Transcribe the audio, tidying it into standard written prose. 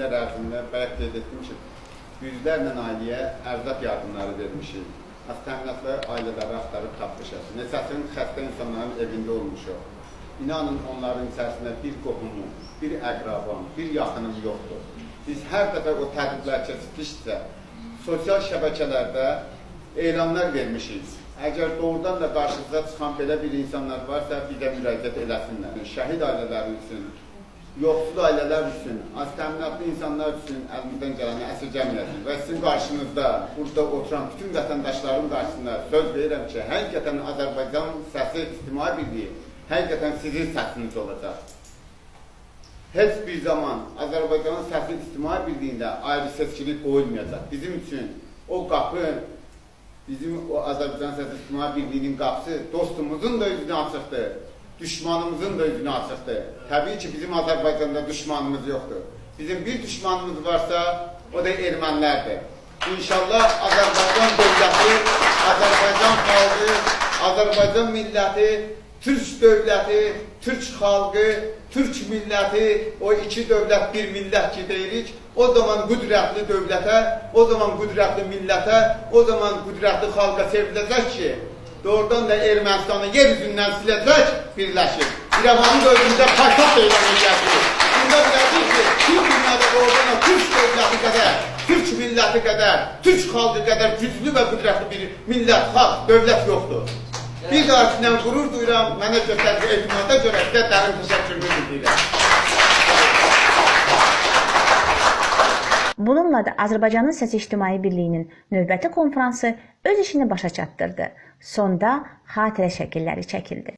illər ərzində bayaq qeyd etdim ki, yüzlərlə ailəyə ərzaq yardımları vermişik. Az təminatlı ailələri axtarıb tapmışıq. Neçəsinin xəstə insanların evində olmuşuq. İnanın onların içərisində bir qohumu, bir əqrabam, bir yaxınım yoxdur. Biz hər dəfə o tədbirlər keçirdikcə sosial şəbəkələrdə elanlar vermişik. Əgər doğrudan da qarşınıza çıxan belə bir insanlar varsa, bizə müraciət eləsinlər. Şəhid ailələri üçün, yoxsul ailələr üçün, az təminatlı insanlar üçün əlimizdən gələni əsirgəməyəsiniz. Və sizin qarşınızda, burada oturan bütün vətəndaşların qarşısında söz verirəm ki, həqiqətən Azərbaycan səsi İctimai Birliyi, həqiqətən sizin səsiniz olacaq. Heç bir zaman Azərbaycanın səsi İctimai Birliyində ayrı seçkilik qoyulmayacaq. Bizim üçün o qapı, bizim o Azərbaycan səsi İctimai Birliyinin qapısı dostumuzun da üzünü açıqdır. Düşmanımızın da üzünü açıqdır. Təbii ki, bizim Azərbaycanda düşmanımız yoxdur. Bizim bir düşmanımız varsa, o da ermənilərdir. İnşallah Azərbaycan dövləti, Azərbaycan xalqı, Azərbaycan milləti, Türk dövləti, Türk xalqı, Türk milləti, o iki dövlət bir millət ki deyirik, o zaman qüdrətli dövlətə, o zaman qüdrətli millətə, o zaman qüdrətli xalqa çevriləcək ki, doğrudan da Ermənistanı yer üzündən siləcək, birləşir. İrəvanın da özündə paytaxt elan edəcək. Bunda biləcək ki, Türk dünyada doğrudan da Türk dövləti qədər, Türk milləti qədər, Türk xalqı qədər güclü və qüdrətli bir millət, xalq, dövlət yoxdur. Bir daha sizinlə qürur duyuram, mənə göstərdiyi etimada görə sizə dərin təşəkkürümü bildirirəm. Bununla da Azərbaycanın Səsi İctimai Birliyinin növbəti konfransı öz işini başa çatdırdı. Sonda xatirə şəkilləri çəkildi.